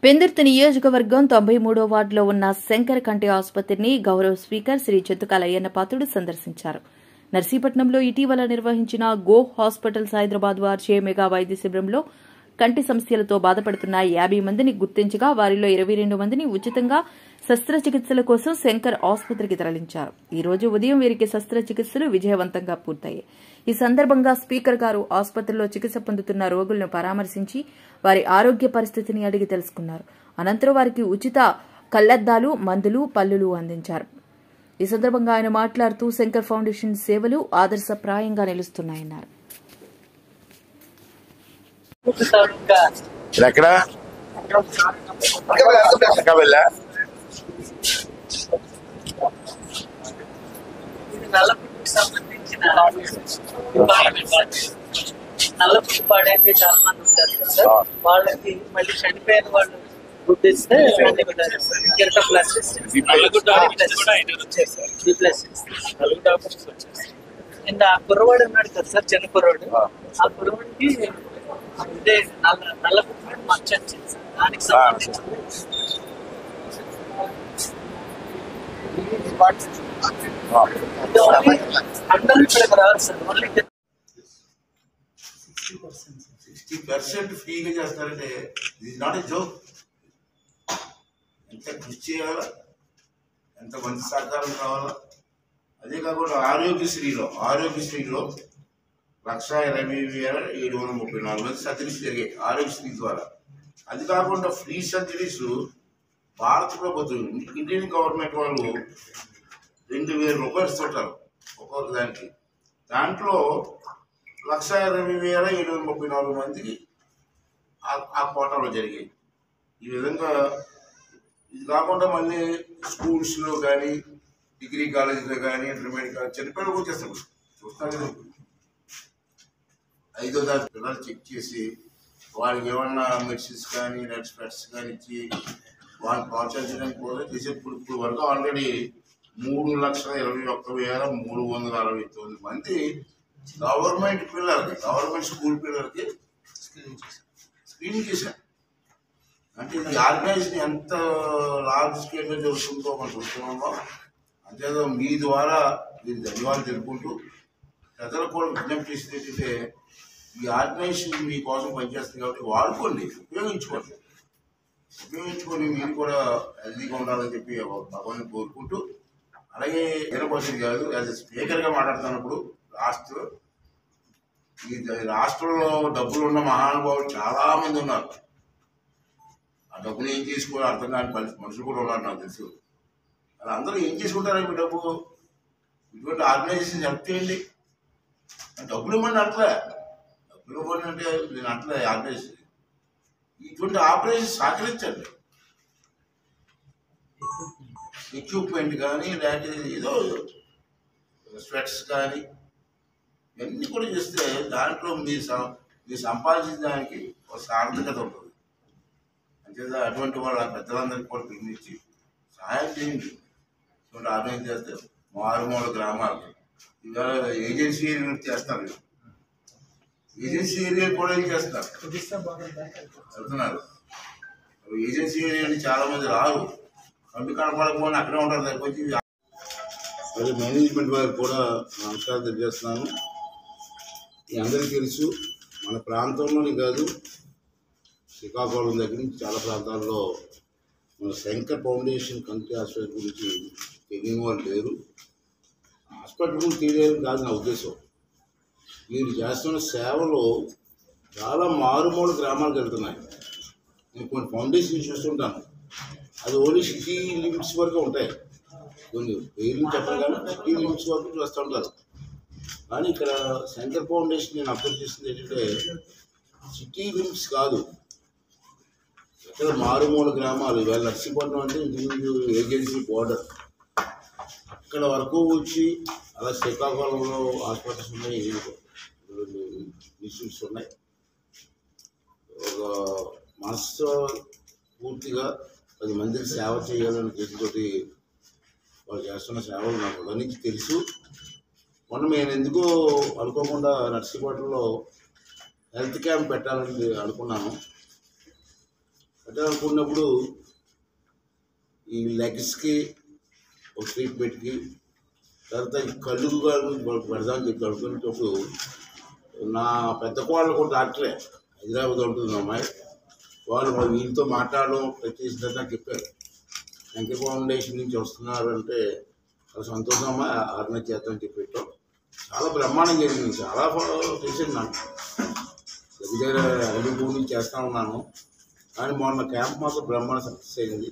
పెందుర్తి నియోజకవర్గం 93వ వార్డులో ఉన్న శంకర్ కంటి ఆసుపత్రిని గౌరవ స్పీకర్ శ్రీ చెత్తుకాల అయ్యన్న పాత్రుడు సందర్శించారు. నర్సీపట్నంలో ఇటీవల నిర్వహించిన గో హాస్పిటల్స్ హైదరాబాద్ వార్షిక మెగా వైద్య శిబిరంలో కంటి సమస్యలతో బాధపడుతున్న 50 మందిని గుర్తించగా వారిలో 22 మందిని ఉచితంగా శస్త్రచికిత్సల కోసం శంకర్ ఆసుపత్రికి తరలించారు. ఈ రోజు ఉదయం వీరికి శస్త్రచికిత్సలు విజయవంతంగా పూర్తయ్యాయి. ఈ సందర్భంగా స్పీకర్ గారు ఆసుపత్రిలో చికిత్స పొందుతున్న రోగులను పరామర్శించి వారి ఆరోగ్య పరిస్థితిని అడిగి తెలుసుకున్నారు. అనంతరం వారికి ఉచిత కళ్లద్దాలు, మందులు, పల్లులు అందించారు. ఈ సందర్భంగా ఆయన మాట్లాడుతూ శంకర్ ఫౌండేషన్ సేవలు ఆదర్శప్రాయంగా నిలుస్తున్నాయన్నారు. నల్లపుట్టు పాడైపోయి చాలా మంది ఉంటారు సార్. వాళ్ళకి మళ్ళీ చనిపోయిన వాళ్ళు గుర్తిస్తే నిన్న ఆ కుర్రవాడు ఉన్నాడు కదా సార్, చిన్న కుర్రవాడు. ఆ కుర్రవాడికి ఇదే నల్లపుట్టు మచ్చ వచ్చింది సార్. దానికి సంబంధించి అందరూ ఇక్కడికి రావాలి సార్. ఓన్లీ 60% ఫ్రీగా చేస్తారంటే ఇది నాట్ ఏ జోక్. ఎంత కృషి చేయాలా, ఎంత మంచి సహకారం కావాలా. అదే కాకుండా ఆరోగ్యశ్రీలో 1,20,734 మంది సర్జరీస్ జరిగాయి ఆరోగ్యశ్రీ ద్వారా. అది కాకుండా ఫ్రీ సర్జరీస్ భారత ప్రభుత్వం, ఇండియన్ గవర్నమెంట్ వాళ్ళు 2,000 రూపాయలు ఇస్తుంటారు ఒక్కొక్క దానికి. దాంట్లో 1,20,734 మందికి ఆ కోటాలో జరిగాయి. ఈ విధంగా ఇది కాకుండా మళ్ళీ స్కూల్స్లో కానీ, డిగ్రీ కాలేజీలో కానీ, ఇంటర్మీడియట్ కాలేజ్ చనిపోయిన వచ్చేస్తాం చూస్తాం కదా. 5వ తరగతి పిల్లలు చెక్ చేసి వాళ్ళకి ఏమన్నా మెడిసిన్స్ కానీ, రెస్పెక్ట్స్ కానీ ఇచ్చి వాళ్ళని ప్రోత్సహించడానికి కూడా చేసే ఇప్పుడు వరకు ఆల్రెడీ 3,21,369 మంది గవర్నమెంట్ పిల్లలకి, గవర్నమెంట్ స్కూల్ పిల్లలకి స్క్రీనింగ్ చేశారు. అంటే ఇది ఆర్గనైజేషన్ ఎంత లార్జ్ స్కేల్లో జరుగుతుందో మనం చూస్తున్నామో. అంతేదో మీ ద్వారా దీన్ని ధన్యవాదాలు తెలుపుకుంటూ ప్రజలకు కూడా విజ్ఞప్తి చేసేది ఏంటంటే, ఈ ఆర్గనైజేషన్ మీకోసం పనిచేస్తుంది కాబట్టి వాడుకోండి, ఉపయోగించుకొని మీరు కూడా హెల్తీగా ఉండాలని చెప్పి భగవాన్ని కోరుకుంటూ, అలాగే ఏనపోతుంది కాదు యాజ్ ఎ స్పీకర్గా మాట్లాడుతున్నప్పుడు ఈ రాష్ట్రంలో డబ్బులు ఉన్న మహానుభావులు చాలా మంది ఉన్నారు. ఆ డబ్బులు ఏం చేసుకోవాలో అర్థం కాని మనుషులు కూడా ఉన్నారు నాకు తెలుసు. అలా అందరూ ఏం చేసుకుంటారు మీ డబ్బు? ఇటువంటి ఆర్గనైజేషన్ హెల్ప్ చేయండి. డబ్బులు ఇవ్వండి అట్లా, డబ్బులు ఇవ్వండి అంటే నేను అట్లా ఆర్గనైజేషన్ ఇటువంటి ఆపరేషన్ సహకరించండి. ఎక్విప్మెంట్ కానీ, లేకపోతే ఏదో స్వెట్స్ కానీ ఇవన్నీ కూడా చేస్తే దాంట్లో మీరు సంపాదించిన దానికి ఒక సార్థకత ఉంటుంది. అంతేదా అటువంటి వాళ్ళ పెద్దలందరికీ కూడా పిలిపించి సహాయం చేయండి. ఇటువంటి ఆర్గనైజ్ చేస్తే మారుమూల గ్రామాలకి ఇవాళ ఏజెన్సీ ఏరియాలు చేస్తారు, ఏజెన్సీ ఏరియా కూడా ఏం చేస్తారు వెళ్తున్నారు. ఏజెన్సీ ఏరియా చాలా మంది రారు, కంటి కనపడకపోయినా అక్కడే ఉంటారు. లేకపోతే మరి మేనేజ్మెంట్ వారికి కూడా నమస్కారం తెలియజేస్తున్నాను. అందరికీ తెలుసు, మన ప్రాంతంలోని కాదు శ్రీకాకుళం దగ్గర నుంచి చాలా ప్రాంతాల్లో మన శంకర్ ఫౌండేషన్ కంటి హాస్పిటల్ గురించి తెలియని వాళ్ళు లేరు. హాస్పిటల్ గురించి తెలియదు కాదు నా ఉద్దేశం. మీరు చేస్తున్న సేవలు చాలా మారుమూల గ్రామాలకు వెళ్తున్నాయి. నేను కొన్ని ఫౌండేషన్ చూస్తుంటాను, అది ఓన్లీ సిటీ లిమిట్స్ వరకు ఉంటాయి. కొన్ని పేర్లు చెప్పరు కానీ సిటీ లిమిట్స్ వరకు చూస్తూ ఉంటారు. కానీ ఇక్కడ శంకర్ ఫౌండేషన్ నేను అప్రోచ్ చేసింది ఏంటంటే, సిటీ లిమిట్స్ కాదు, ఇక్కడ మారుమూల గ్రామాలు. ఇవాళ నర్సీపట్నం అంటే ఏజెన్సీ బోర్డర్, అక్కడ వరకు వచ్చి అలా శ్రీకాకుళంలో హాస్పిటల్స్ ఉన్నాయి, ఇన్స్టిట్యూట్స్ ఉన్నాయి. ఒక మనసు పూర్తిగా 10 మందికి సేవ చేయాలని చేతితోటి వాళ్ళు చేస్తున్న సేవలు నాకు ఉదయం నుంచి తెలుసు. మొన్న నేను ఎందుకో అనుకోకుండా నర్సీపట్నంలో హెల్త్ క్యాంప్ పెట్టాలని అనుకున్నాను. పెట్టాలనుకున్నప్పుడు ఈ లెగ్స్కి ఒక ట్రీట్మెంట్కి తర్వాత ఈ కళ్ళు వాళ్ళకి పెడదామని చెప్పి అనుకునేటప్పుడు నా పెద్ద కోళ్ళు కూడా డాక్టరే, హైదరాబాద్ ఉంటుంది అమ్మాయి. వాళ్ళు వీళ్ళతో మాట్లాడడం చేసిన నాకు చెప్పారు, వెంకట ఫౌండేషన్ నుంచి వస్తున్నారు అంటే చాలా సంతోషమా, ఆర్గనైజ్ చేద్దామని చెప్పి పెట్టాం. చాలా బ్రహ్మాండం జరిగింది, చాలా చేసింది నాకు. దగ్గర 2 నుంచి చేస్తా ఉన్నాను, కానీ మొన్న క్యాంప్ మాత్రం బ్రహ్మాండ సక్సెస్ అయింది.